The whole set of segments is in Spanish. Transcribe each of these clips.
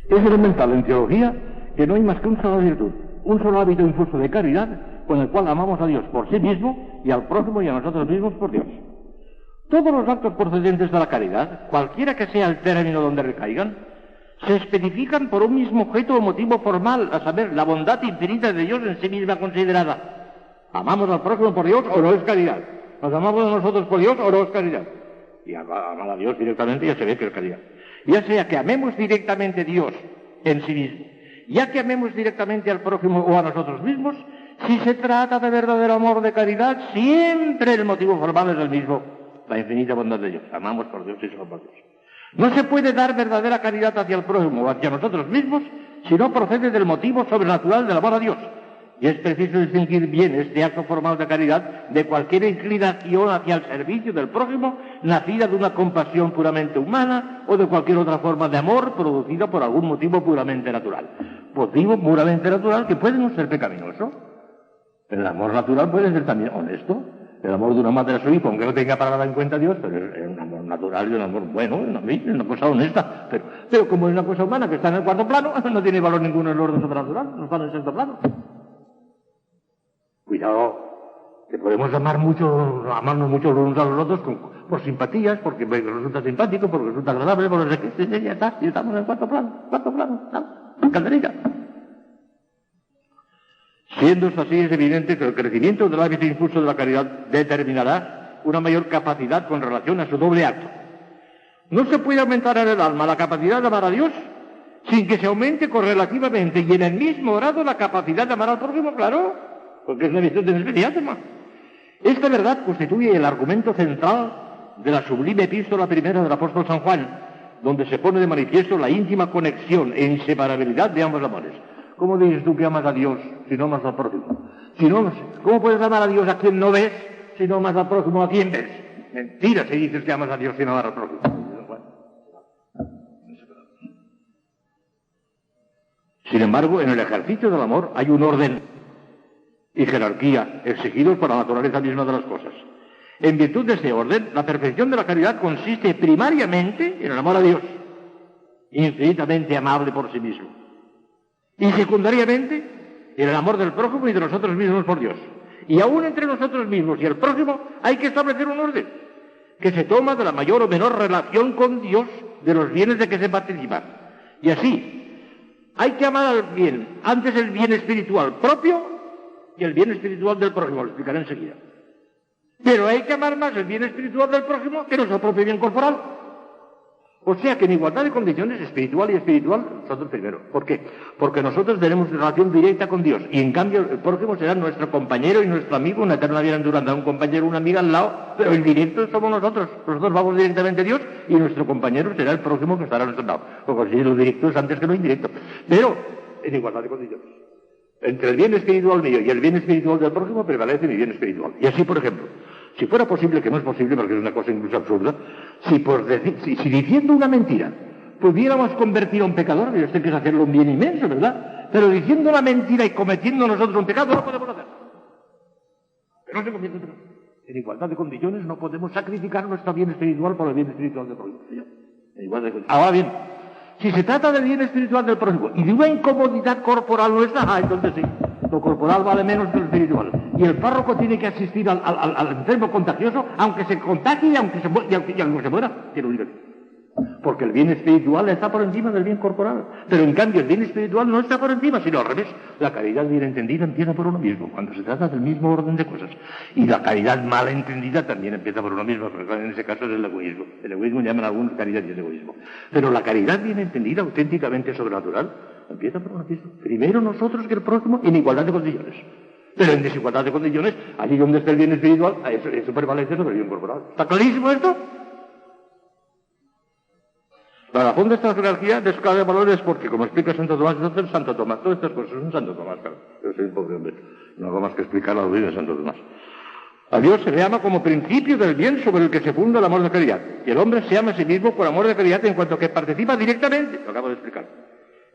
Es elemental en teología que no hay más que una sola virtud, un solo hábito infuso de caridad con el cual amamos a Dios por sí mismo y al prójimo y a nosotros mismos por Dios. Todos los actos procedentes de la caridad, cualquiera que sea el término donde recaigan, se especifican por un mismo objeto o motivo formal, a saber, la bondad infinita de Dios en sí misma considerada. ¿Amamos al prójimo por Dios o no es caridad? ¿Nos amamos a nosotros por Dios o no es caridad? Y amar a Dios directamente ya se ve que es caridad. Ya sea que amemos directamente a Dios en sí mismo, ya que amemos directamente al prójimo o a nosotros mismos, si se trata de verdadero amor de caridad, siempre el motivo formal es el mismo, la infinita bondad de Dios. Amamos por Dios y solo por Dios. No se puede dar verdadera caridad hacia el prójimo o hacia nosotros mismos si no procede del motivo sobrenatural del amor a Dios. Y es preciso distinguir bien este acto formal de caridad de cualquier inclinación hacia el servicio del prójimo nacida de una compasión puramente humana o de cualquier otra forma de amor producida por algún motivo puramente natural. Motivo puramente natural que puede no ser pecaminoso. El amor natural puede ser también honesto. El amor de una madre a su hijo, aunque no tenga para nada en cuenta a Dios, pero es un amor natural y un amor bueno, es una cosa honesta. Pero como es una cosa humana que está en el cuarto plano, no tiene valor ninguno en el orden sobrenatural, no está en el sexto plano. Cuidado, que podemos amarnos mucho los unos a los otros por simpatías, porque resulta simpático, porque resulta agradable, porque ya está, y estamos en el cuarto plano, calderilla. Siendo esto así, es evidente que el crecimiento del hábito infuso de la caridad determinará una mayor capacidad con relación a su doble acto. No se puede aumentar en el alma la capacidad de amar a Dios sin que se aumente correlativamente y en el mismo grado la capacidad de amar al prójimo, claro, porque es una virtud en especial. Esta verdad constituye el argumento central de la sublime epístola primera del apóstol San Juan, donde se pone de manifiesto la íntima conexión e inseparabilidad de ambos amores. ¿Cómo dices tú que amas a Dios si no amas al prójimo? ¿Cómo puedes amar a Dios a quien no ves si no amas al prójimo a quien ves? Mentira si dices que amas a Dios si no amas al prójimo. Sin embargo, en el ejercicio del amor hay un orden y jerarquía exigidos por la naturaleza misma de las cosas. En virtud de ese orden, la perfección de la caridad consiste primariamente en el amor a Dios, infinitamente amable por sí mismo. Y secundariamente, en el amor del prójimo y de nosotros mismos por Dios. Y aún entre nosotros mismos y el prójimo hay que establecer un orden que se toma de la mayor o menor relación con Dios de los bienes de que se participa. Y así, hay que amar al bien, antes el bien espiritual propio y el bien espiritual del prójimo, lo explicaré enseguida. Pero hay que amar más el bien espiritual del prójimo que nuestro propio bien corporal. O sea que en igualdad de condiciones, espiritual y espiritual, nosotros primero. ¿Por qué? Porque nosotros tenemos relación directa con Dios, y en cambio el prójimo será nuestro compañero y nuestro amigo, una eterna bienaventuranza, un compañero, una amiga al lado, pero el directo somos nosotros. Nosotros vamos directamente a Dios y nuestro compañero será el prójimo que estará a nuestro lado. Porque si lo directo es antes que lo indirecto. Pero en igualdad de condiciones. Entre el bien espiritual mío y el bien espiritual del prójimo prevalece mi bien espiritual. Y así, por ejemplo, si fuera posible, que no es posible porque es una cosa incluso absurda, si diciendo una mentira pudiéramos convertir a un pecador, y esto hay que hacerlo un bien inmenso, ¿verdad? Pero diciendo una mentira y cometiendo nosotros un pecado, no lo podemos hacer. Pero no se convierte en pecado. En igualdad de condiciones no podemos sacrificar nuestro bien espiritual por el bien espiritual del prójimo. En igualdad de condiciones. Ahora bien, si se trata del bien espiritual del prójimo y de una incomodidad corporal nuestra, entonces sí, lo corporal vale menos que lo espiritual. Y el párroco tiene que asistir al enfermo contagioso, aunque se contagie y aunque se muera. Quiero decir. Porque el bien espiritual está por encima del bien corporal. Pero en cambio el bien espiritual no está por encima, sino al revés. La caridad bien entendida empieza por uno mismo, cuando se trata del mismo orden de cosas. Y la caridad mal entendida también empieza por uno mismo, porque en ese caso es el egoísmo. El egoísmo llaman algunos caridad y el egoísmo. Pero la caridad bien entendida, auténticamente sobrenatural, empieza por uno mismo. Primero nosotros que el próximo, en igualdad de condiciones. Pero en desigualdad de condiciones, allí donde está el bien espiritual, eso prevalece sobre el bien corporal. ¿Está clarísimo esto? La razón de esta jerarquía de escala de valores es porque, como explica Santo Tomás, entonces Santo Tomás, todas estas cosas son Santo Tomás, claro. Yo soy un pobre hombre, no hago más que explicar la vida de Santo Tomás. A Dios se le ama como principio del bien sobre el que se funda el amor de caridad. Y el hombre se ama a sí mismo por amor de caridad en cuanto que participa directamente, lo acabo de explicar,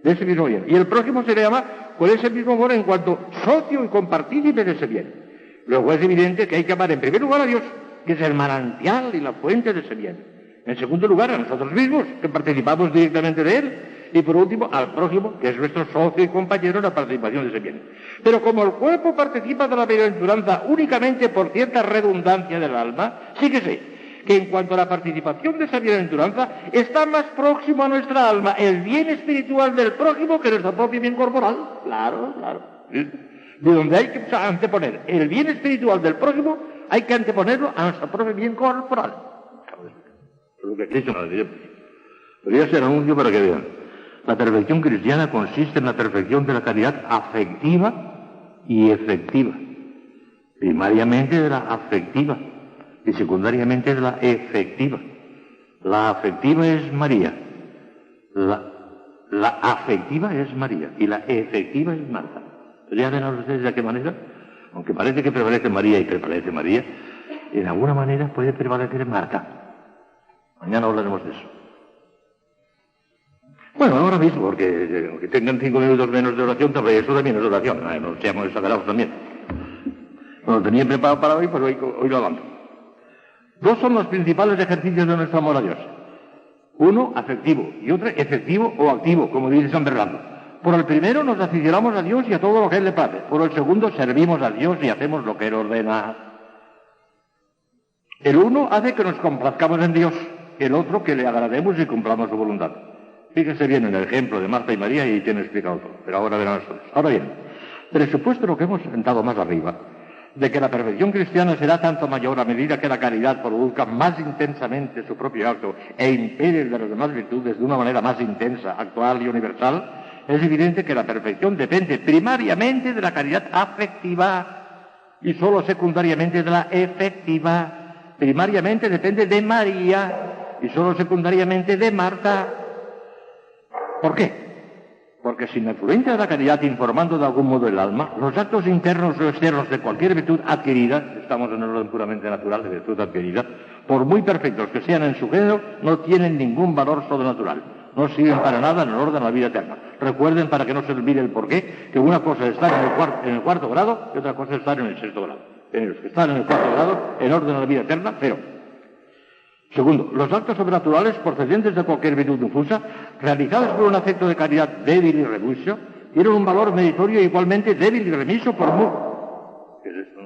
de ese mismo bien. Y el prójimo se le ama con ese mismo amor en cuanto socio y compartícipe de ese bien. Luego es evidente que hay que amar en primer lugar a Dios, que es el manantial y la fuente de ese bien. En segundo lugar, a nosotros mismos, que participamos directamente de él. Y por último, al prójimo, que es nuestro socio y compañero en la participación de ese bien. Pero como el cuerpo participa de la bienaventuranza únicamente por cierta redundancia del alma, fíjese que en cuanto a la participación de esa bienaventuranza, está más próximo a nuestra alma el bien espiritual del prójimo que nuestro propio bien corporal. Claro. De donde hay que anteponer el bien espiritual del prójimo, hay que anteponerlo a nuestro propio bien corporal. Lo que Cristo nos dice. Podría ser anuncio para que vean. La perfección cristiana consiste en la perfección de la caridad afectiva y efectiva. Primariamente de la afectiva y secundariamente de la efectiva. La afectiva es María. La afectiva es María y la efectiva es Marta. ¿Ya ven ustedes de qué manera? Aunque parece que prevalece María y prevalece María, en alguna manera puede prevalecer Marta. Mañana hablaremos de eso. Bueno, ahora mismo, porque aunque tengan 5 minutos menos de oración, eso también es oración. No seamos exagerados también. Bueno, tenía preparado para hoy, pues hoy lo avanzo. 2 son los principales ejercicios de nuestro amor a Dios. Uno, afectivo, y otro, efectivo o activo, como dice San Bernardo. Por el primero nos aficionamos a Dios y a todo lo que Él le place. Por el segundo servimos a Dios y hacemos lo que Él ordena. El uno hace que nos complazcamos en Dios, el otro que le agrademos y cumplamos su voluntad. Fíjense bien en el ejemplo de Marta y María y tiene explicado todo, pero ahora verán ustedes. Ahora bien, presupuesto lo que hemos sentado más arriba, de que la perfección cristiana será tanto mayor a medida que la caridad produzca más intensamente su propio acto e impere el de las demás virtudes de una manera más intensa, actual y universal, es evidente que la perfección depende primariamente de la caridad afectiva y solo secundariamente de la efectiva. Primariamente depende de María y solo secundariamente de Marta. ¿Por qué? Porque sin la influencia de la caridad informando de algún modo el alma, los actos internos o externos de cualquier virtud adquirida, estamos en el orden puramente natural de virtud adquirida, por muy perfectos que sean en su género, no tienen ningún valor sobrenatural. No sirven para nada en el orden de la vida eterna. Recuerden, para que no se olvide el porqué, que una cosa es estar en el cuarto grado y otra cosa es estar en el sexto grado. En los que están en el cuarto grado, en orden de la vida eterna, cero. Segundo, los actos sobrenaturales procedentes de cualquier virtud difusa, realizados por un afecto de caridad débil y remiso, tienen un valor meritorio igualmente débil y remiso por muy... ¿Qué es esto?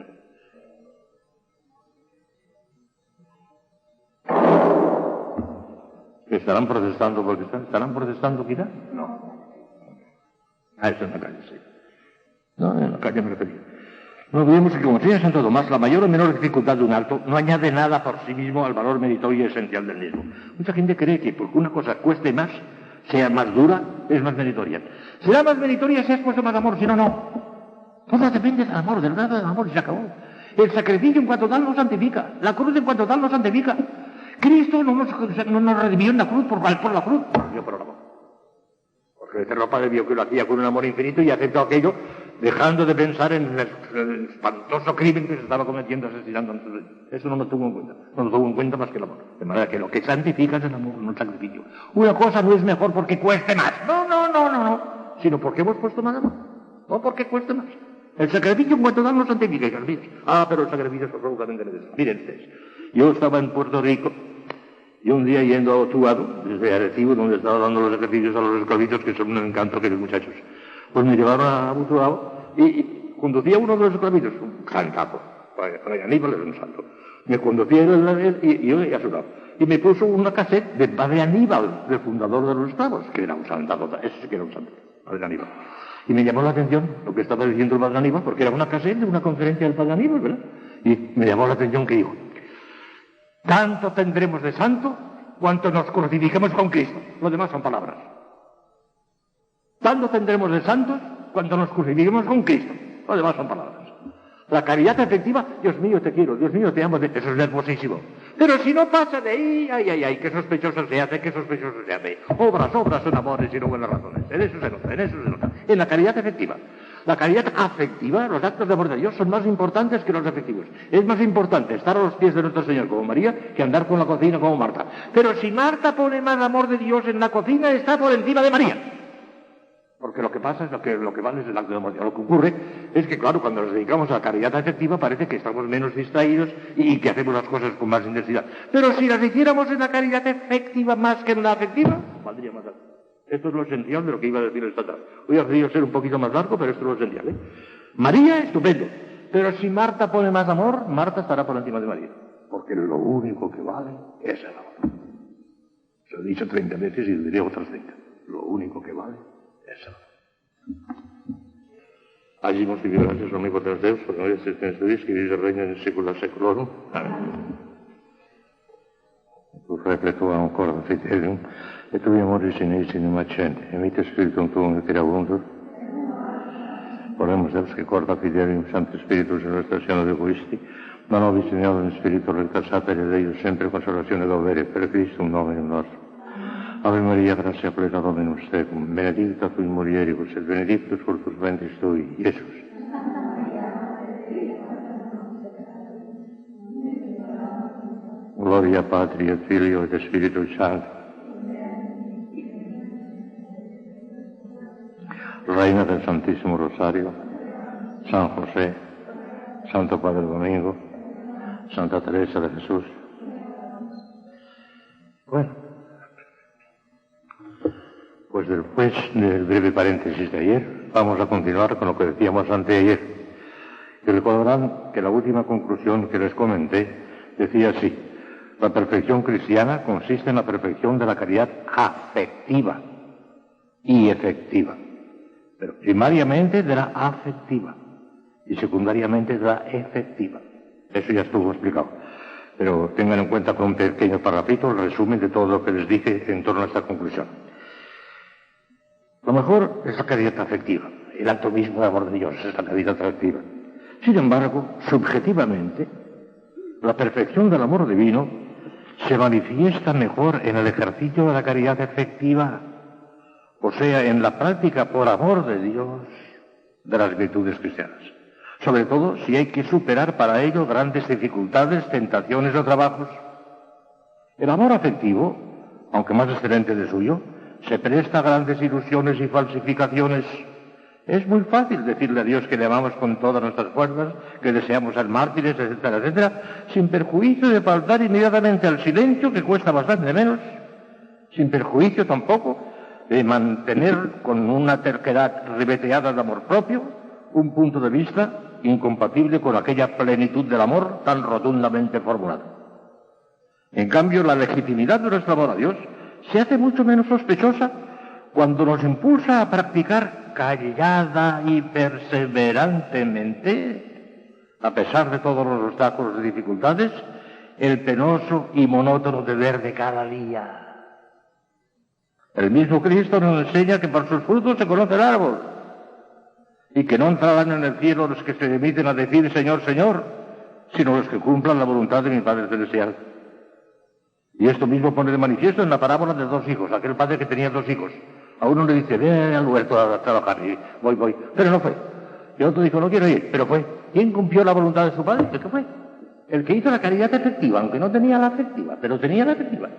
¿Estarán protestando porque estarán protestando quizá? No. Eso en la calle, sí. No, en la calle me refería. No olvidemos que, como enseña Santo Tomás, la mayor o menor dificultad de un acto no añade nada por sí mismo al valor meritorio y esencial del mismo. Mucha gente cree que porque una cosa cueste más, sea más dura, es más meritoria. Será más meritoria si has puesto más amor, si no, no. Todo depende del amor, del grado del amor, y se acabó. El sacrificio en cuanto tal nos santifica. La cruz en cuanto tal nos santifica. Cristo no nos redimió en la cruz por la cruz. Yo por el amor. Porque el Eterno Padre vio que lo hacía con un amor infinito y aceptó aquello, dejando de pensar en el espantoso crimen que se estaba cometiendo, asesinando. Eso no lo tuvo en cuenta. No lo tuvo en cuenta más que el amor. De manera que lo que santifica es el amor, no el sacrificio. Una cosa no es mejor porque cueste más. No. Sino porque hemos puesto más amor. No porque cueste más. El sacrificio en cuanto tal no santifica. Pero el sacrificio es absolutamente necesario. Miren ustedes. Yo estaba en Puerto Rico y un día yendo a Otuado, desde Arecibo, donde estaba dando los ejercicios a los esclavitos, que son un encanto aquellos muchachos. Pues me llevaron a Otuado y conducía uno de los esclavitos, un santazo. Para Aníbal es un santo. Me conducía él y yo a su lado. Y me puso una cassette de Padre Aníbal, del fundador de los esclavos, que era un santazo, ese sí que era un santo, Padre Aníbal. Y me llamó la atención lo que estaba diciendo el Padre Aníbal, porque era una cassette de una conferencia del Padre Aníbal, ¿verdad? Y me llamó la atención que dijo: tanto tendremos de santo cuanto nos crucifiquemos con Cristo. Lo demás son palabras. Tanto tendremos de santos cuanto nos crucifiquemos con Cristo. Lo demás son palabras. La caridad efectiva, Dios mío te quiero, Dios mío te amo, eso es hermosísimo. Pero si no pasa de ahí, ay, qué sospechoso se hace, Obras son amores y no buenas razones. En eso se nota. En la caridad efectiva. La caridad afectiva, los actos de amor de Dios son más importantes que los efectivos. Es más importante estar a los pies de nuestro Señor como María que andar con la cocina como Marta. Pero si Marta pone más amor de Dios en la cocina, está por encima de María. Porque lo que pasa es lo que vale es el acto de amor de Dios. Lo que ocurre es que, claro, cuando nos dedicamos a la caridad afectiva parece que estamos menos distraídos y que hacemos las cosas con más intensidad. Pero si las hiciéramos en la caridad efectiva más que en la afectiva, valdría más alto. Esto es lo esencial de lo que iba a decir esta tarde. Hoy ha querido ser un poquito más largo, pero esto es lo esencial, ¿eh? María, estupendo. Pero si Marta pone más amor, Marta estará por encima de María. Porque lo único que vale es el amor. Se lo he dicho 30 veces y lo diré otras 30. Lo único que vale es el amor. Allí nos digo gracias al único de Deus, por no existencia de Dios, que vive y reina en secula seculorum. Amén. Tu refletua ancora fidelium, et tui amoris in eis in macente, emite spiritum tuum et creabundur. Oremos Deus que corda fidelium Santo Spiritus in nostra siano de Christi, ma nobis signior in spiritu recta sapere Deus sempre consolazione dovere per Christum nomen nostrum. Ave Maria, gratia plena Dominus tecum, benedicta tui mulieribus et benedictus fructus ventris tui, Iesus. Gloria Patri et Filio et Spiritus Sancto. Reina del Santísimo Rosario, San José, Santo Padre Domingo, Santa Teresa de Jesús. Bueno, pues después del breve paréntesis de ayer, vamos a continuar con lo que decíamos anteayer. Y recordarán que la última conclusión que les comenté decía así: la perfección cristiana consiste en la perfección de la caridad afectiva y efectiva, pero primariamente de la afectiva y secundariamente de la efectiva. Eso ya estuvo explicado, pero tengan en cuenta con un pequeño parrafito el resumen de todo lo que les dije en torno a esta conclusión. Lo mejor es la caridad afectiva, el acto mismo de amor de Dios es la caridad afectiva. Sin embargo, subjetivamente, la perfección del amor divino se manifiesta mejor en el ejercicio de la caridad efectiva, o sea, en la práctica por amor de Dios de las virtudes cristianas. Sobre todo si hay que superar para ello grandes dificultades, tentaciones o trabajos. El amor afectivo, aunque más excelente de suyo, se presta a grandes ilusiones y falsificaciones. Es muy fácil decirle a Dios que le amamos con todas nuestras fuerzas, que deseamos ser mártires, etcétera, etcétera, sin perjuicio de faltar inmediatamente al silencio, que cuesta bastante menos, sin perjuicio tampoco de mantener con una terquedad ribeteada de amor propio un punto de vista incompatible con aquella plenitud del amor tan rotundamente formulada. En cambio, la legitimidad de nuestro amor a Dios se hace mucho menos sospechosa cuando nos impulsa a practicar callada y perseverantemente, a pesar de todos los obstáculos y dificultades, el penoso y monótono deber de cada día. El mismo Cristo nos enseña que por sus frutos se conoce el árbol, y que no entrarán en el cielo los que se limiten a decir Señor, Señor, sino los que cumplan la voluntad de mi Padre Celestial. Y esto mismo pone de manifiesto en la parábola de dos hijos, aquel padre que tenía dos hijos. A uno le dice, ve al huerto a trabajar, y voy, pero no fue. Y otro dijo, no quiero ir, pero fue. ¿Quién cumplió la voluntad de su padre? ¿El que fue? El que hizo la caridad efectiva, aunque no tenía la afectiva, pero tenía la efectiva.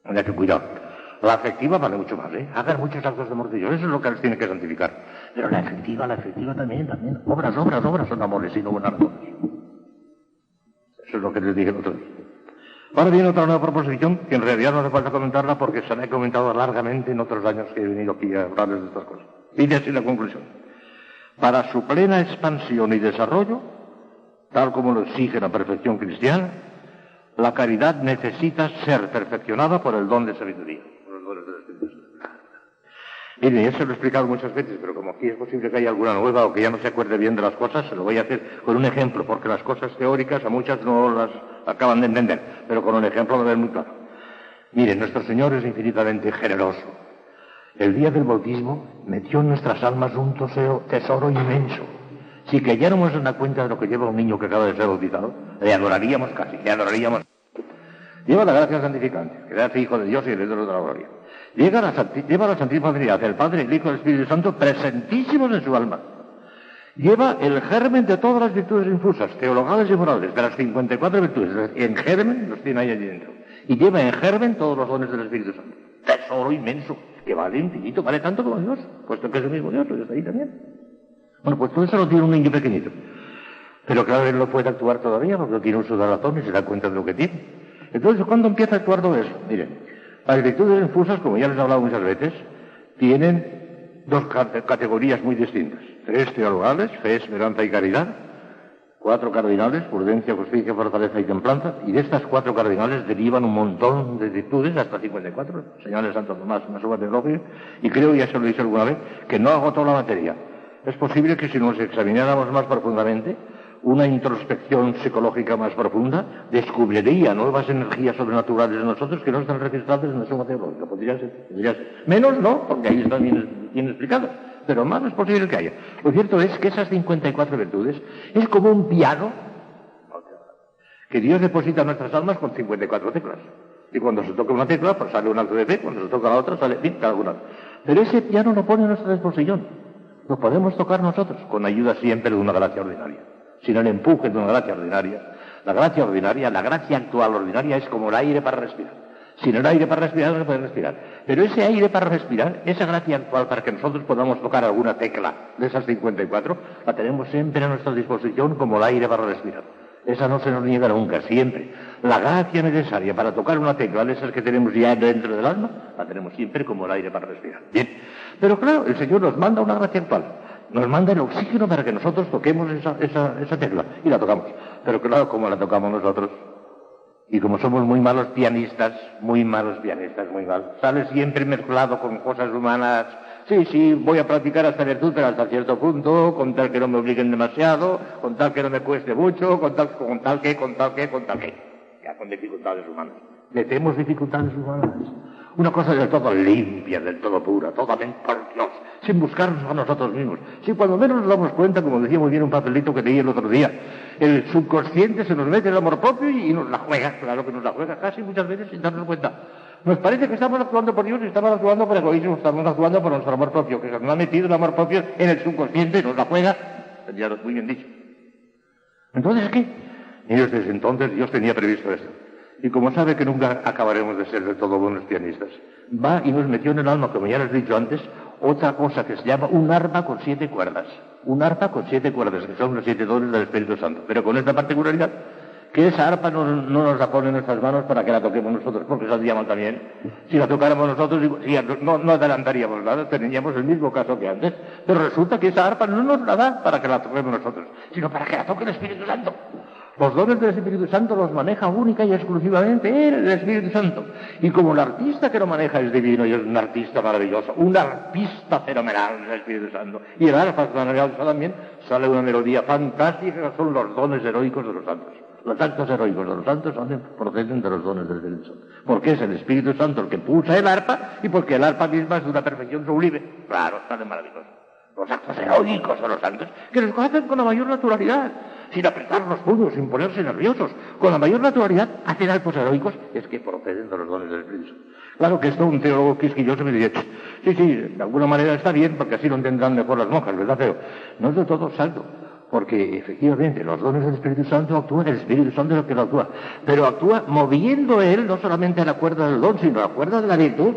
Hay que cuidar. La afectiva vale mucho más, ¿eh? Hagan muchos actos de amor de Dios, eso es lo que les tiene que santificar. Pero la efectiva también. Obras son amores y no buenas razones. Eso es lo que les dije el otro día. Ahora viene otra nueva proposición, que en realidad no hace falta comentarla porque se la he comentado largamente en otros años que he venido aquí a hablarles de estas cosas. Dice así la conclusión. Para su plena expansión y desarrollo, tal como lo exige la perfección cristiana, la caridad necesita ser perfeccionada por el don de sabiduría. Por el don del Espíritu Santo. Miren, eso lo he explicado muchas veces, pero como aquí es posible que haya alguna nueva o que ya no se acuerde bien de las cosas, se lo voy a hacer con un ejemplo, porque las cosas teóricas a muchas no las acaban de entender, pero con un ejemplo lo ven muy claro. Miren, nuestro Señor es infinitamente generoso. El día del bautismo metió en nuestras almas un tesoro inmenso. Si cayéramos en la cuenta de lo que lleva un niño que acaba de ser bautizado, le adoraríamos casi, le adoraríamos. Lleva la gracia santificante, que le hace hijo de Dios y heredero de la gloria. Lleva la Santísima Trinidad, el Padre, el Hijo y el Espíritu Santo, presentísimos en su alma. Lleva el germen de todas las virtudes infusas, teologales y morales, de las 54 virtudes. En germen los tiene ahí allí dentro. Y lleva en germen todos los dones del Espíritu Santo. Tesoro inmenso, que vale infinito, vale tanto como Dios, puesto que es el mismo Dios, pues está ahí también. Bueno, pues todo eso lo tiene un niño pequeñito. Pero claro, él no puede actuar todavía porque no tiene uso de razón y se da cuenta de lo que tiene. Entonces, ¿cuándo empieza a actuar todo eso? Miren, Las virtudes infusas, como ya les he hablado muchas veces, tienen dos categorías muy distintas. 3 teologales, fe, esperanza y caridad. 4 cardinales, prudencia, justicia, fortaleza y templanza. Y de estas 4 cardinales derivan un montón de virtudes, hasta 54. Señales Santo Tomás, una suba teológica. Y creo, ya se lo he dicho alguna vez, que no agotó la materia. Es posible que si nos examináramos más profundamente, una introspección psicológica más profunda descubriría nuevas energías sobrenaturales en nosotros que no están registradas en la suma teológica. Podría ser. Menos no, porque ahí están bien explicadas, pero más es posible que haya. Lo cierto es que esas 54 virtudes es como un piano que Dios deposita en nuestras almas con 54 teclas. Y cuando se toca una tecla, pues sale un acto de fe, cuando se toca la otra, sale cada una. Pero ese piano lo pone a nuestra disposición. Lo podemos tocar nosotros, con ayuda siempre de una gracia ordinaria. Sin el empuje de una gracia ordinaria. La gracia ordinaria, la gracia actual ordinaria es como el aire para respirar. Sin el aire para respirar no se puede respirar. Pero ese aire para respirar, esa gracia actual para que nosotros podamos tocar alguna tecla de esas 54, la tenemos siempre a nuestra disposición como el aire para respirar. Esa no se nos niega nunca, siempre. La gracia necesaria para tocar una tecla de esas que tenemos ya dentro del alma, la tenemos siempre como el aire para respirar. Bien. Pero claro, el Señor nos manda una gracia actual. Nos manda el oxígeno para que nosotros toquemos esa tecla. Y la tocamos. Pero claro, como la tocamos nosotros. Y como somos muy malos pianistas, muy mal. Sale siempre mezclado con cosas humanas. Sí, voy a practicar esta virtud, pero hasta cierto punto, con tal que no me obliguen demasiado, con tal que no me cueste mucho, con tal que. Ya con dificultades humanas. Metemos dificultades humanas. Una cosa del todo limpia, del todo pura, totalmente por Dios, sin buscarnos a nosotros mismos. Si cuando menos nos damos cuenta, como decía muy bien un papelito que leí el otro día, el subconsciente se nos mete el amor propio y nos la juega, claro que nos la juega, casi muchas veces sin darnos cuenta. Nos parece que estamos actuando por Dios y estamos actuando por egoísmo, estamos actuando por nuestro amor propio, que se nos ha metido el amor propio en el subconsciente y nos la juega, ya muy bien dicho. Entonces, ¿qué? Y desde entonces Dios tenía previsto esto. Y como sabe que nunca acabaremos de ser de todo buenos pianistas, va y nos metió en el alma, como ya les he dicho antes, otra cosa que se llama un arpa con 7 cuerdas. Un arpa con 7 cuerdas, que son los 7 dones del Espíritu Santo. Pero con esta particularidad, que esa arpa no nos la pone en nuestras manos para que la toquemos nosotros, porque saldría mal también. Si la tocáramos nosotros, no adelantaríamos nada, tendríamos el mismo caso que antes. Pero resulta que esa arpa no nos la da para que la toquemos nosotros, sino para que la toque el Espíritu Santo. Los dones del Espíritu Santo los maneja única y exclusivamente el Espíritu Santo. Y como el artista que lo maneja es divino y es un artista maravilloso, un arpista fenomenal del Espíritu Santo, y el arpa es maravilloso también, sale una melodía fantástica que son los dones heroicos de los santos. Los actos heroicos de los santos proceden de los dones del Espíritu Santo. Porque es el Espíritu Santo el que pulsa el arpa y porque el arpa misma es de una perfección sublime. Claro, sale maravilloso. Los actos heroicos de los santos, que los hacen con la mayor naturalidad, sin apretar los puños, sin ponerse nerviosos, con la mayor naturalidad, hacen actos heroicos, es que proceden de los dones del Espíritu Santo. Claro que esto un teólogo quisquilloso me diría, sí, de alguna manera está bien, porque así lo entenderán mejor las monjas, ¿verdad, Feo? No es de todo exacto, porque efectivamente los dones del Espíritu Santo actúan, el Espíritu Santo es el que lo actúa, pero actúa moviendo él no solamente a la cuerda del don, sino a la cuerda de la virtud.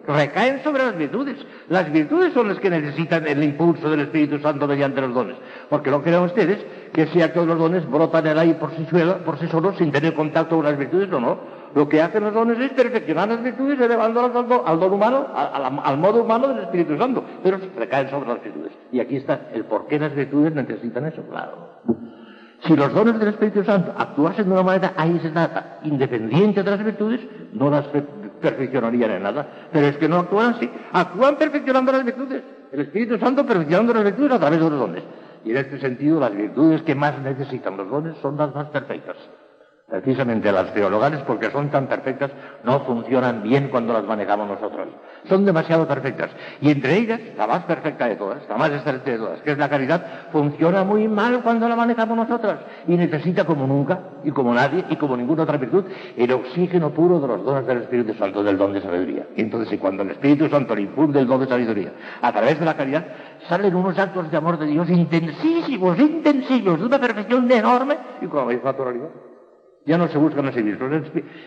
Recaen sobre las virtudes. Las virtudes son las que necesitan el impulso del Espíritu Santo mediante los dones. Porque no crean ustedes que ese acto de los dones brotan en el aire por sí solos sin tener contacto con las virtudes, no. Lo que hacen los dones es perfeccionar las virtudes elevándolas al don humano, al modo humano del Espíritu Santo. Pero recaen sobre las virtudes. Y aquí está el por qué las virtudes necesitan eso, claro. Si los dones del Espíritu Santo actuasen de una manera aislada, independiente de las virtudes, no las perfeccionarían en nada. Pero es que no actúan así. Actúan perfeccionando las virtudes. El Espíritu Santo perfeccionando las virtudes a través de los dones. Y en este sentido, las virtudes que más necesitan los dones son las más perfectas. Precisamente las teologales, porque son tan perfectas, no funcionan bien cuando las manejamos nosotros. Son demasiado perfectas. Y entre ellas, la más perfecta de todas, la más excelente de todas, que es la caridad, funciona muy mal cuando la manejamos nosotros. Y necesita como nunca, y como nadie, y como ninguna otra virtud, el oxígeno puro de los dones del Espíritu Santo, del don de sabiduría. Y entonces, cuando el Espíritu Santo le infunde el don de sabiduría, a través de la caridad, salen unos actos de amor de Dios intensísimos, de una perfección enorme, y con la misma naturalidad. Ya no se buscan a sí mismos.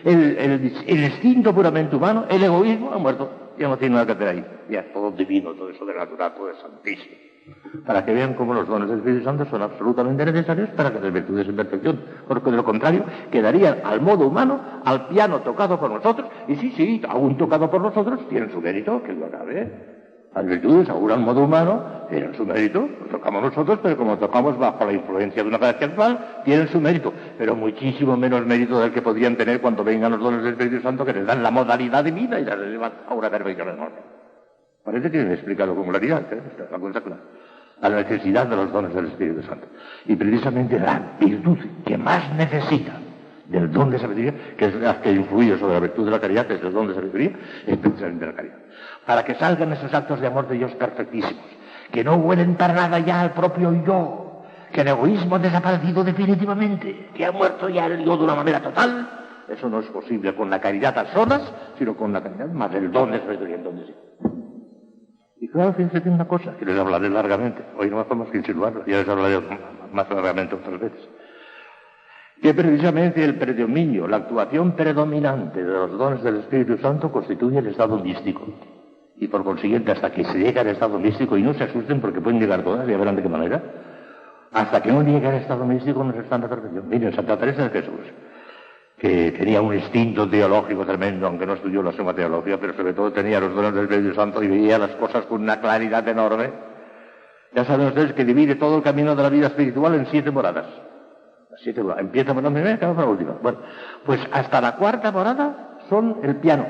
El instinto puramente humano, el egoísmo, ha muerto. Ya no tiene nada que hacer ahí. Ya es todo divino, todo eso de natural, todo es santísimo. Para que vean cómo los dones del Espíritu Santo son absolutamente necesarios para que las virtudes en perfección. Porque de lo contrario, quedarían al modo humano, al piano tocado por nosotros, y sí, aún tocado por nosotros, tienen su mérito, que lo acabe. Las virtudes, aún al modo humano, tienen su mérito. Lo tocamos nosotros, pero como tocamos bajo la influencia de una gracia actual, tienen su mérito. Pero muchísimo menos mérito del que podrían tener cuando vengan los dones del Espíritu Santo, que les dan la modalidad de vida y las llevan a una perfección enorme. Parece que me he explicado con claridad, la cosa clara. A la necesidad de los dones del Espíritu Santo. Y precisamente la virtud que más necesita del don de sabiduría, que es la que influye sobre la virtud de la caridad, que es el don de sabiduría, es precisamente la caridad. Para que salgan esos actos de amor de Dios perfectísimos, que no huelen para nada ya al propio yo, que el egoísmo ha desaparecido definitivamente, que ha muerto ya el yo de una manera total. Eso no es posible con la caridad a solas, sino con la caridad más el don de sabiduría en donde sí. Y claro, fíjense en una cosa, que les hablaré largamente. Hoy no hacemos que insinuarlo, ya les hablaré más largamente otras veces. Que precisamente el predominio, la actuación predominante de los dones del Espíritu Santo constituye el estado místico. Y por consiguiente, hasta que se llegue al estado místico, y no se asusten porque pueden llegar todas, ya verán de qué manera, hasta que no llegue al estado místico no se está en la perfección. Miren, Santa Teresa de Jesús, que tenía un instinto teológico tremendo, aunque no estudió la Suma Teología, pero sobre todo tenía los dones del Espíritu Santo y veía las cosas con una claridad enorme. Ya saben ustedes que divide todo el camino de la vida espiritual en 7 moradas. Las 7 moradas. Empieza por la primera y acaba por la última. Bueno, pues hasta la 4ª morada son el piano,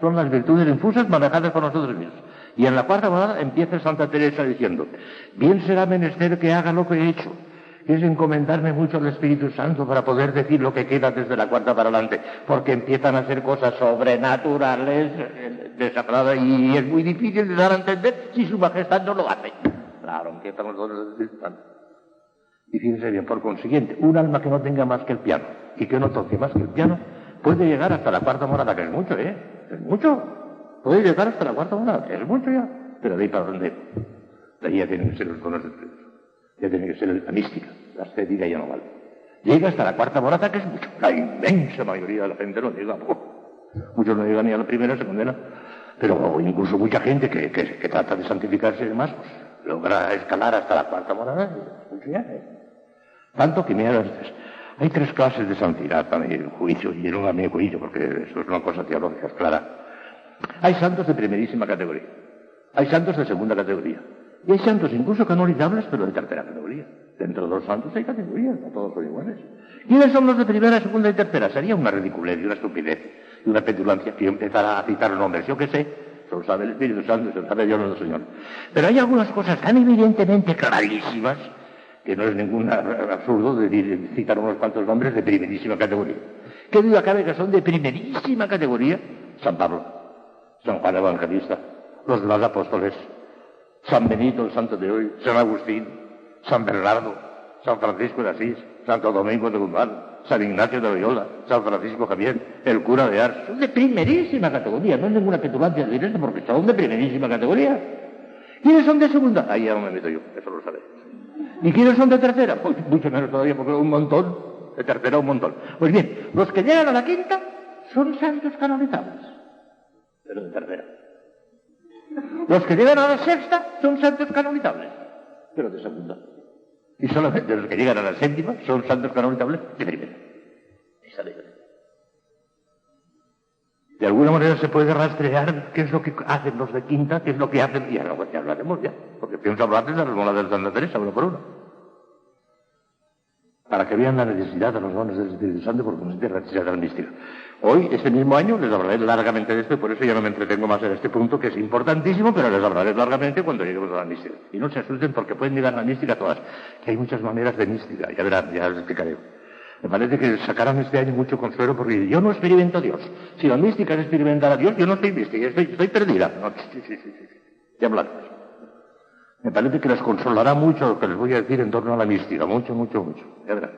son las virtudes infusas manejadas por nosotros mismos. Y en la 4ª morada empieza Santa Teresa diciendo: bien será menester que haga lo que he hecho, que es encomendarme mucho al Espíritu Santo para poder decir lo que queda desde la 4ª para adelante, porque empiezan a ser cosas sobrenaturales, desagradables, y es muy difícil de dar a entender si su majestad no lo hace. Claro, empiezan los dones del Espíritu Santo. Y fíjense bien, por consiguiente, un alma que no tenga más que el piano, y que no toque más que el piano, puede llegar hasta la 4ª morada, que es mucho, es mucho. Puede llegar hasta la 4ª morada, es mucho ya, pero de ahí para donde, de ahí ya tienen que ser los dones del Espíritu. Ya tiene que ser la mística, la ascética ya no vale. Llega hasta la 4ª morada, que es mucho. La inmensa mayoría de la gente no llega. Muchos no llegan ni a la primera, se condenan. Pero incluso mucha gente que trata de santificarse y demás, pues logra escalar hasta la 4ª morada. Mucho ya, Tanto que, mira, hay 3 clases de santidad para mi juicio, y no a mi juicio, porque eso es una cosa teológica, es clara. Hay santos de primerísima categoría. Hay santos de segunda categoría. Y hay santos incluso canonizables, pero de 3ª categoría. Dentro de los santos hay categorías, no todos son iguales. ¿Quiénes son los de primera, segunda y tercera? Sería una ridiculez y una estupidez y una petulancia que yo empezara a citar nombres. Yo qué sé, se lo sabe el Espíritu Santo y se lo sabe Dios nuestro Señor. Pero hay algunas cosas tan evidentemente clarísimas que no es ningún absurdo de citar unos cuantos nombres de primerísima categoría. ¿Qué duda cabe que son de primerísima categoría? San Pablo, San Juan Evangelista, los demás apóstoles, San Benito, el santo de hoy, San Agustín, San Bernardo, San Francisco de Asís, Santo Domingo de Guzmán, San Ignacio de Loyola, San Francisco Javier, el cura de Ars. Son de primerísima categoría, no es ninguna petulancia decir esto, porque son de primerísima categoría. ¿Quiénes son de segunda? Ahí ya no me meto yo, eso lo sabéis. ¿Y quiénes son de tercera? Pues mucho menos todavía, porque un montón. De tercera un montón. Pues bien, los que llegan a la 5ª son santos canonizables, pero de tercera. Los que llegan a la 6ª son santos canonizables, pero de segunda. Y solamente los que llegan a la 7ª son santos canonizables de primera. Esa es la diferencia. De alguna manera se puede rastrear qué es lo que hacen los de 5ª, qué es lo que hacen, y ya lo haremos ya, porque pienso hablar de la remolada de Santa Teresa, uno por uno. Para que vean la necesidad de los dones del Espíritu Santo, porque no se necesidad de la mística. Hoy, este mismo año, les hablaré largamente de esto, y por eso ya no me entretengo más en este punto, que es importantísimo, pero les hablaré largamente cuando lleguemos a la mística. Y no se asusten porque pueden llegar a la mística todas, que hay muchas maneras de mística, ya verán, ya les explicaré. Me parece que sacarán este año mucho consuelo porque yo no experimento a Dios. Si la mística es experimentar a Dios, yo no estoy mística, estoy perdida. No, sí. Ya hablaremos. Me parece que les consolará mucho lo que les voy a decir en torno a la mística, mucho. Ya verán.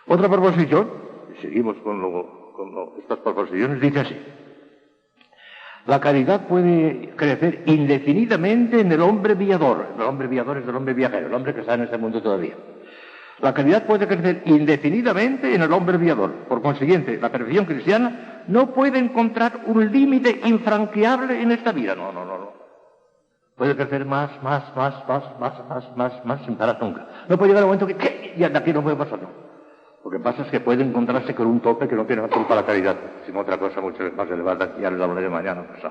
Otra proposición, y seguimos con estas proposiciones, dice así: la caridad puede crecer indefinidamente en el hombre viador. El hombre viador es el hombre viajero, el hombre que está en este mundo todavía. La caridad puede crecer indefinidamente en el hombre viador. Por consiguiente, la perfección cristiana no puede encontrar un límite infranqueable en esta vida. No. Puede crecer más, sin parar nunca. No puede llegar un momento que y hasta aquí no puede pasar, no. Lo que pasa es que puede encontrarse con un tope que no tiene la culpa la caridad, sino otra cosa mucho más elevada, ya les hablaré mañana, pues,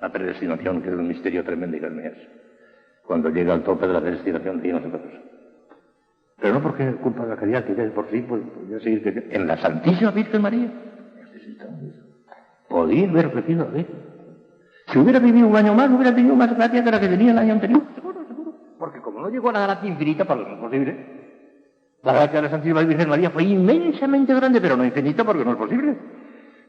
la predestinación, que es un misterio tremendo, hijas mías. Cuando llega al tope de la predestinación, Dios no se puede pasar. Pero no porque es culpa de la caridad, que ya de por sí podría seguir creciendo. En la Santísima Virgen María, podía haber crecido la Virgen. Si hubiera vivido un año más, hubiera tenido más gracia que la que tenía el año anterior, seguro. Porque como no llegó a la gracia infinita, para lo que es posible, la gracia de la Santísima Virgen María fue inmensamente grande, pero no infinita porque no es posible.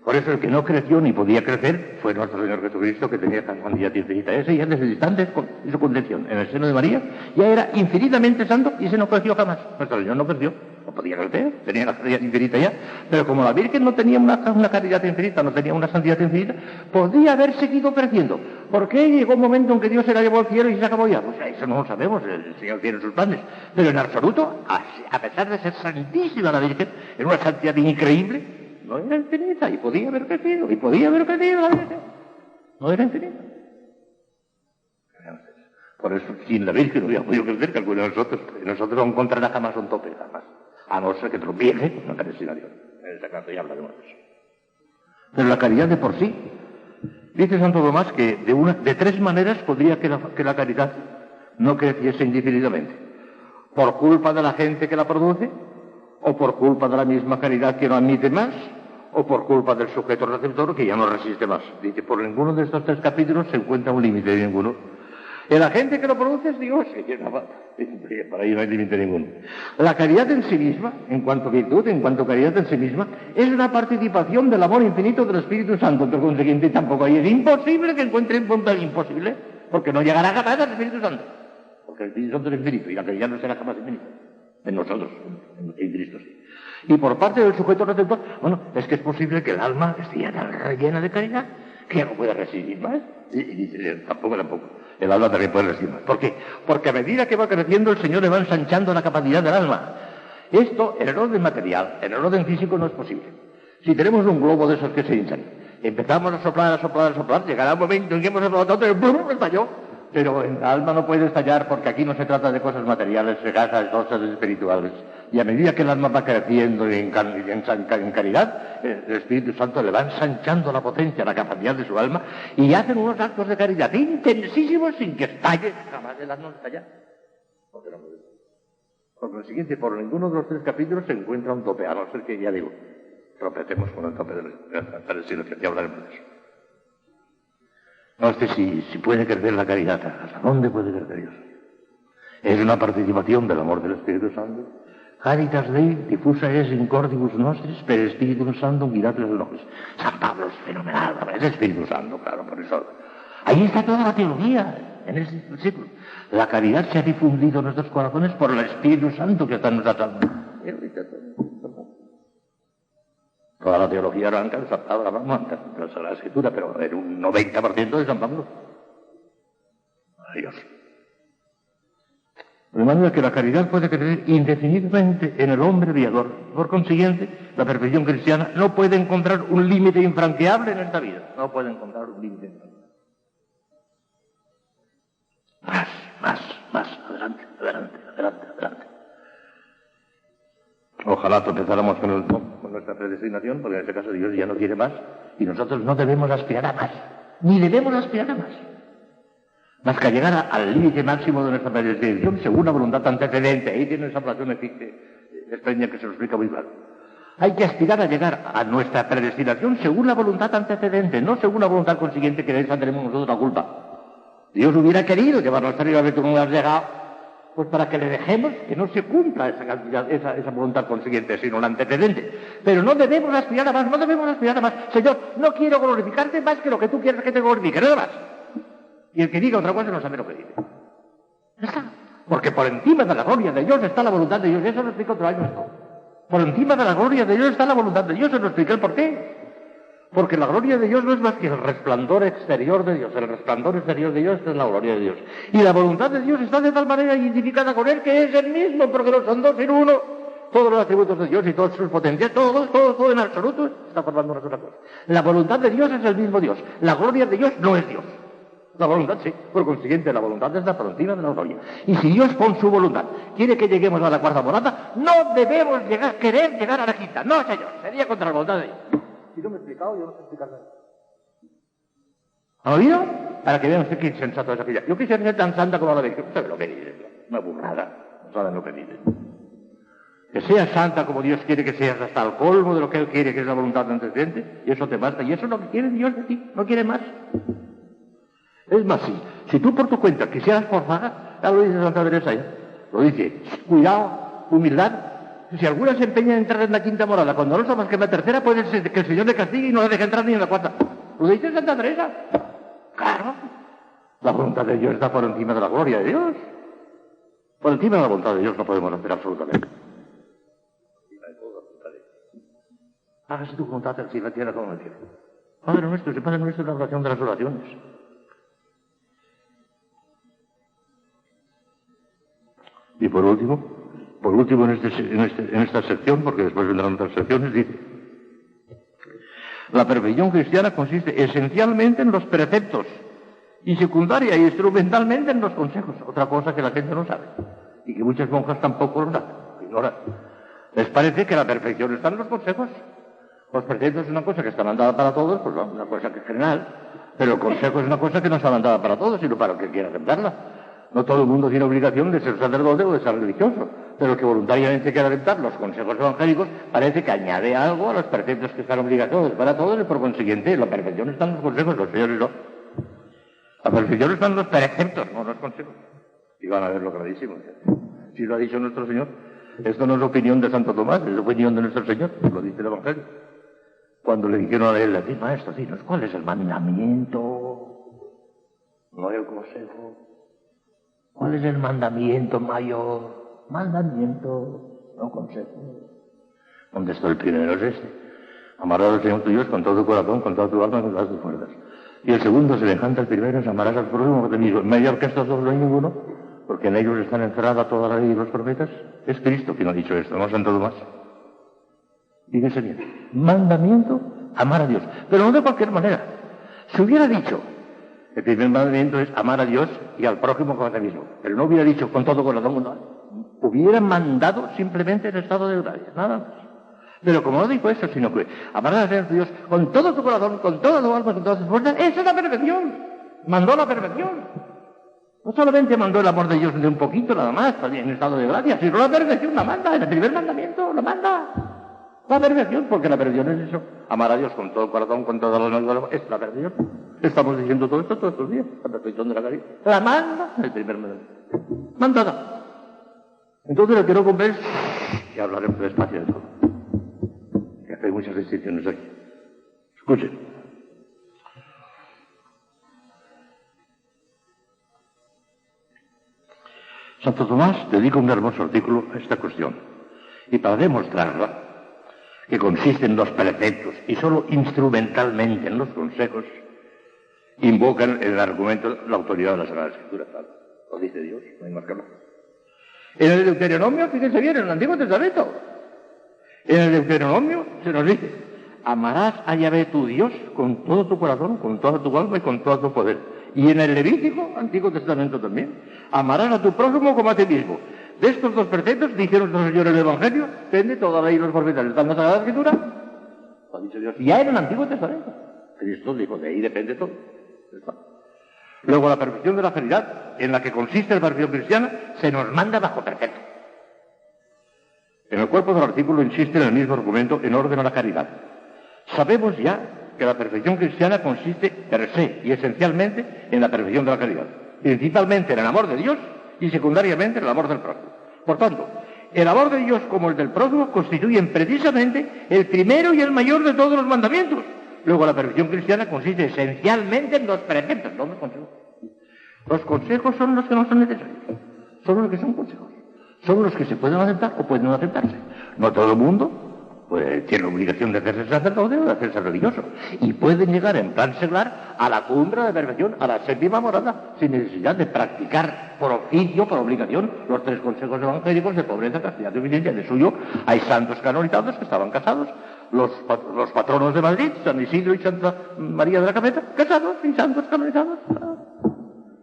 Por eso el que no creció ni podía crecer fue nuestro Señor Jesucristo, que tenía esta cantidad infinita. Ese ya desde el instante de su concepción en el seno de María ya era infinitamente santo y ese no creció jamás. Nuestro Señor no creció, no podía crecer, tenía la caridad infinita ya, pero como la Virgen no tenía una caridad infinita, no tenía una santidad infinita, podía haber seguido creciendo. ¿Por qué llegó un momento en que Dios se la llevó al cielo y se acabó ya? Pues eso no lo sabemos, el Señor tiene sus planes. Pero en absoluto, a pesar de ser santísima la Virgen, en una santidad increíble, no era infinita, y podía haber crecido la Virgen. No era infinita. Por eso, sin la Virgen no hubiera podido crecer, que alguno de nosotros no encontrará jamás un tope, jamás. A no ser que tropiece con la predestinación. En esa caso ya hablaremos de eso. Pero la caridad de por sí, dice Santo Tomás que de tres maneras podría que la caridad no creciese indefinidamente. Por culpa de la gente que la produce, o por culpa de la misma caridad que no admite más, o por culpa del sujeto receptor que ya no resiste más. Dice, por ninguno de estos tres capítulos se encuentra un límite de ninguno. El agente que lo produce es Dios, para ello no hay límite ninguno. La caridad en sí misma, en cuanto virtud, en cuanto caridad en sí misma, es una participación del amor infinito del Espíritu Santo. Por consiguiente, tampoco hay. Es imposible que encuentre un punto imposible, porque no llegará jamás al Espíritu Santo. Porque el Espíritu Santo es infinito y la caridad no será jamás infinita. En nosotros, en Cristo sí. Y por parte del sujeto receptor, bueno, es que es posible que el alma esté ya tan llena de caridad que ya no pueda resistir más. Y dice, tampoco. El alma también puede resistir más. ¿Por qué? Porque a medida que va creciendo, el Señor le va ensanchando la capacidad del alma. Esto, en el orden material, en el orden físico, no es posible. Si tenemos un globo de esos que se hinchan, empezamos a soplar, llegará un momento en que hemos soplado tanto y ¡blum! Estalló. Pero en la alma no puede estallar porque aquí no se trata de cosas materiales, se trata de cosas espirituales. Y a medida que el alma va creciendo en caridad, el Espíritu Santo le va ensanchando la potencia, la capacidad de su alma, y hacen unos actos de caridad intensísimos sin que estalle, jamás el alma no estalla. Porque no puede. Por consiguiente, por ninguno de los tres capítulos se encuentra un tope, a no ser que, ya digo, tropecemos con el tope del siglo, que ya hablaremos de eso. No sé si puede crecer la caridad. ¿Hasta dónde puede crecer Dios? Es una participación del amor del Espíritu Santo. Caritas Dei diffusa es in cordibus nostris per Spiritum Sanctum miracles nobis. San Pablo es fenomenal, es el Espíritu Santo, claro, por eso. Ahí está toda la teología, en este versículo. La caridad se ha difundido en nuestros corazones por el Espíritu Santo que está en nuestra alma. Toda la teología arranca de San Pablo, de la Sagrada Escritura, pero en un 90% de San Pablo. Adiós. De manera que la caridad puede crecer indefinidamente en el hombre viador. Por consiguiente, la perfección cristiana no puede encontrar un límite infranqueable en esta vida. No puede encontrar un límite infranqueable. Más. Adelante. Ojalá tropezáramos con nuestra predestinación, porque en este caso Dios ya no quiere más, y nosotros no debemos aspirar a más, ni debemos aspirar a más que a llegar al límite máximo de nuestra predestinación según la voluntad antecedente. Ahí tiene esa frase extraña que se lo explica muy claro. Hay que aspirar a llegar a nuestra predestinación según la voluntad antecedente, no según la voluntad consiguiente, que de esa tenemos nosotros la culpa. Dios hubiera querido llevarnos hasta arriba, pero tú no has llegado. Pues para que le dejemos que no se cumpla esa voluntad consiguiente, sino la antecedente. Pero no debemos aspirar a más, Señor, no quiero glorificarte más que lo que tú quieres que te glorifique, nada más. Y el que diga otra cosa no sabe lo que dice. Ya está. Porque por encima de la gloria de Dios está la voluntad de Dios. Eso lo explico otro año esto. Por encima de la gloria de Dios está la voluntad de Dios. Eso lo expliqué el por qué. Porque la gloria de Dios no es más que el resplandor exterior de Dios. El resplandor exterior de Dios es la gloria de Dios. Y la voluntad de Dios está de tal manera identificada con Él que es el mismo, porque no son dos sino uno. Todos los atributos de Dios y todas sus potencias, todo en absoluto está formando una sola cosa. La voluntad de Dios es el mismo Dios. La gloria de Dios no es Dios. La voluntad sí, por consiguiente la voluntad está por encima de la gloria. Y si Dios con su voluntad quiere que lleguemos a la cuarta morada, no debemos querer llegar a la quinta. No, señor, sería contra la voluntad de Dios. Si no me he explicado, yo no sé explicar nada. ¿Han oído? Para que vean qué insensato es aquella. Yo quisiera ser tan santa como la Virgen. ¿Sabe lo que dice? Una burrada. No saben lo que dice. Que seas santa como Dios quiere que seas, hasta el colmo de lo que Él quiere, que es la voluntad antecedente, y eso te basta. Y eso es lo que quiere Dios de ti, no quiere más. Es más, si tú por tu cuenta quisieras forzar, ya lo dice Santa Teresa, ¿ya? Lo dice, cuidado, humildad. Si alguna se empeña en entrar en la quinta morada, cuando no más que en la tercera, puede ser que el Señor le castigue y no le deje entrar ni en la cuarta. Lo dice Santa Teresa. Claro. La voluntad de Dios está por encima de la gloria de Dios. Por encima de la voluntad de Dios no podemos hacer absolutamente. Hágase tu voluntad en la tierra como en el cielo. Padre nuestro, Padre nuestro es la oración de las oraciones. Y por último en esta sección, porque después vendrán otras secciones, dice: la perfección cristiana consiste esencialmente en los preceptos y secundaria e instrumentalmente en los consejos. Otra cosa que la gente no sabe y que muchas monjas tampoco lo saben, ignoran. Les parece que la perfección está en los consejos. Los preceptos es una cosa que está mandada para todos, pues no, una cosa que es general, pero el consejo es una cosa que no está mandada para todos, sino para el que quiera aceptarla. No todo el mundo tiene obligación de ser sacerdote o de ser religioso, pero el que voluntariamente quiera aceptar los consejos evangélicos parece que añade algo a los preceptos que están obligatorios para todos, y por consiguiente la perfección está en los consejos, los señores no. La perfección está en los preceptos, no en los consejos. Y van a ver lo clarísimo. Si lo ha dicho nuestro Señor, esto no es opinión de Santo Tomás, es opinión de nuestro Señor, lo dice el Evangelio. Cuando le dijeron a él, maestro, dinos, ¿cuál es el mandamiento? No el consejo. ¿Cuál es el mandamiento mayor? Mandamiento, no consejo. Contestó: el primero es este: amarás al Señor tu Dios con todo tu corazón, con toda tu alma y con todas tus fuerzas. Y el segundo, semejante al primero, es amarás al prójimo como a ti mismo. Mayor que estos dos no hay ninguno, porque en ellos están encerrada toda la ley y los profetas. Es Cristo quien ha dicho esto, no Santo Tomás. Fíjense bien, mandamiento, amar a Dios, pero no de cualquier manera. Si hubiera dicho, el primer mandamiento es amar a Dios y al prójimo como a ti mismo, pero no hubiera dicho con todo corazón, no, hubiera mandado simplemente el estado de gracia, nada más. Pero como no dijo eso, sino que amar a Dios con todo tu corazón, con toda tu alma, con todas tus fuerzas, esa es la perfección. Mandó la perfección. No solamente mandó el amor de Dios de un poquito nada más, también en estado de gracia, sino la perfección la manda, en el primer mandamiento la manda. La perfección, porque la perfección es eso: amar a Dios con todo el corazón, con toda la alma, es la perfección. Estamos diciendo todo esto todos estos días, la perfección de la caridad. La manda el primer mandamiento. Mandada. Entonces lo que no comprende, y hablaremos despacio de todo, que hay muchas distinciones aquí. Escuchen. Santo Tomás dedica un hermoso artículo a esta cuestión, y para demostrarla, que consiste en los preceptos y solo instrumentalmente en los consejos, invocan en el argumento la autoridad de la Sagrada Escritura. Claro, lo dice Dios, no hay más que hablar. En el Deuteronomio, fíjense bien, en el Antiguo Testamento, en el Deuteronomio se nos dice: amarás a Yahvé tu Dios con todo tu corazón, con toda tu alma y con todo tu poder. Y en el Levítico, Antiguo Testamento también, amarás a tu prójimo como a ti mismo. De estos dos preceptos, dijeron los señores del Evangelio, depende toda la ley y los profetas. ¿Está en la Sagrada Escritura? Lo ha dicho Dios. Ya en el Antiguo Testamento. Cristo dijo: de ahí depende todo. Luego, la perfección de la caridad, en la que consiste la perfección cristiana, se nos manda bajo precepto. En el cuerpo del artículo insiste en el mismo argumento en orden a la caridad. Sabemos ya que la perfección cristiana consiste per se y esencialmente en la perfección de la caridad, principalmente en el amor de Dios y secundariamente en el amor del prójimo. Por tanto, el amor de Dios como el del prójimo constituyen precisamente el primero y el mayor de todos los mandamientos. Luego, la perfección cristiana consiste esencialmente en los preceptos, no en los consejos. Los consejos son los que no son necesarios, son los que son consejos, son los que se pueden aceptar o pueden no aceptarse. No todo el mundo tiene la obligación de hacerse sacerdote o de hacerse religioso, y pueden llegar en plan seglar a la cumbre de perfección, a la séptima morada, sin necesidad de practicar por oficio, por obligación, los tres consejos evangélicos de pobreza, castidad y obediencia. De suyo hay santos canonizados que estaban casados, los patronos de Madrid, San Isidro y Santa María de la Cabeza, casados y santos canonizados.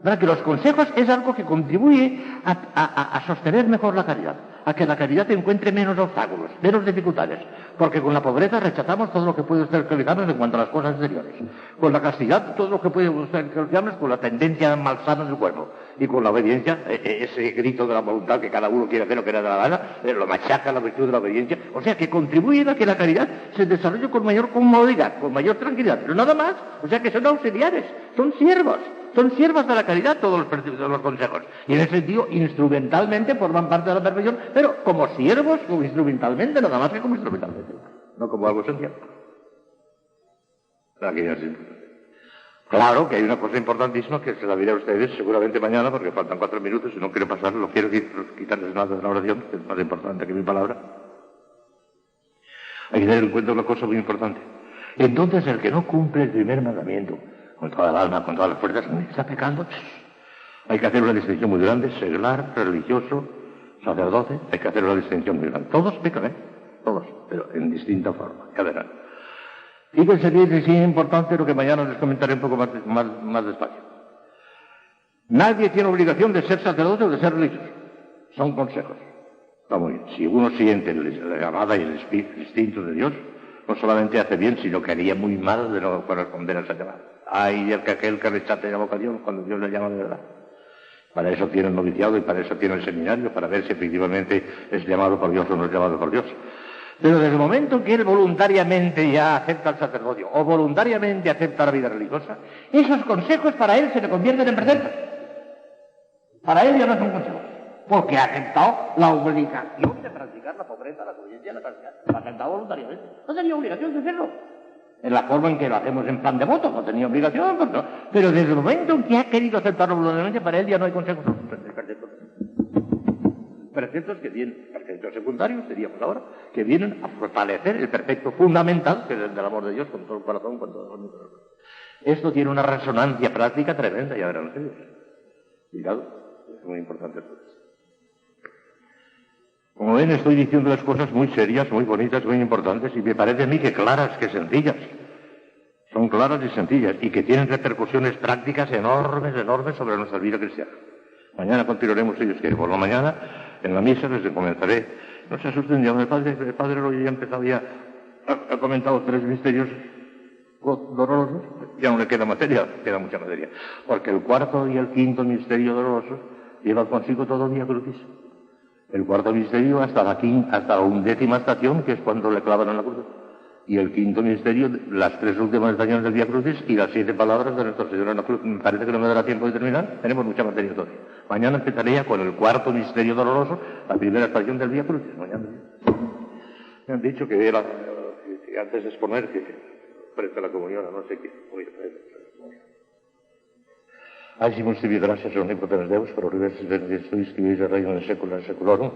¿Verdad? Que los consejos es algo que contribuye a sostener mejor la caridad, a que la caridad encuentre menos obstáculos, menos dificultades, porque con la pobreza rechazamos todo lo que puede obstaculizarnos en cuanto a las cosas exteriores, con la castidad todo lo que puede obstaculizarnos con la tendencia malsana del cuerpo, y con la obediencia, ese grito de la voluntad que cada uno quiere hacer lo que le da la gana, lo machaca la virtud de la obediencia, o sea que contribuye a que la caridad se desarrolle con mayor comodidad, con mayor tranquilidad, pero nada más, o sea que son auxiliares, son siervos de la caridad todos los consejos. Y en ese sentido, instrumentalmente forman parte de la perfección, pero como siervos, como instrumentalmente, nada más que como instrumentalmente. No como algo esencial. Claro que hay una cosa importantísima que se la diré a ustedes seguramente mañana, porque faltan 4 minutos y no quiero pasar, no quiero quitarles nada de la oración, que es más importante que mi palabra. Hay que tener en cuenta una cosa muy importante. Entonces, el que no cumple el primer mandamiento, con toda el alma, con todas las fuerzas, está pecando. Hay que hacer una distinción muy grande, seglar, religioso, sacerdote, hay que hacer una distinción muy grande. Todos pecan, todos, pero en distinta forma, ya verán. Fíjense bien, es importante lo que mañana les comentaré un poco más despacio. Nadie tiene obligación de ser sacerdote o de ser religioso. Son consejos. Está muy bien. Si uno siente la llamada y el instinto de Dios, no solamente hace bien, sino que haría muy mal de no corresponder a esa llamada. Hay aquel que rechace la vocación cuando Dios le llama de verdad. Para eso tiene el noviciado y para eso tiene el seminario, para ver si efectivamente es llamado por Dios o no es llamado por Dios. Pero desde el momento que él voluntariamente ya acepta el sacerdocio o voluntariamente acepta la vida religiosa, esos consejos para él se le convierten en preceptos. Para él ya no son consejos, porque ha aceptado la obligación de practicar la pobreza, la obediencia, la castidad. Lo ha aceptado voluntariamente. No tenía obligación de hacerlo. En la forma en que lo hacemos en plan de voto, no tenía obligación, pues no. Pero desde el momento en que ha querido aceptarlo voluntariamente, para él ya no hay consejos. Preceptos que vienen, preceptos secundarios, diríamos ahora, que vienen a fortalecer el precepto fundamental, que es el del amor de Dios con todo el corazón, con todo el corazón. Esto tiene una resonancia práctica tremenda, ya verán ustedes. Cuidado, es muy importante esto. Como ven, estoy diciendo las cosas muy serias, muy bonitas, muy importantes, y me parece a mí que claras, que sencillas. Son claras y sencillas, y que tienen repercusiones prácticas enormes, enormes sobre nuestra vida cristiana. Mañana continuaremos ellos, que por la mañana, en la misa les comenzaré. No se asusten, ya el padre hoy ya ha empezado ha comentado 3 misterios dolorosos, ya no le queda materia, queda mucha materia. Porque el 4º y el 5º misterio doloroso lleva consigo todo el Vía Crucis. El 4º misterio hasta la 11ª estación, que es cuando le clavan en la cruz. Y el 5º misterio, las 3 últimas estaciones del Vía Crucis y las 7 palabras de Nuestro Señor en la cruz. Me parece que no me dará tiempo de terminar, tenemos mucha materia todavía. Mañana empezaré ya con el 4º misterio doloroso, la primera estación del Vía Crucis. Mañana. Me han dicho que antes de exponer, que frente a la comunión, no sé qué. Hacemos gracias a omnipotens Deus, por universos benedictus, que vivis el reino de seculum seculorum.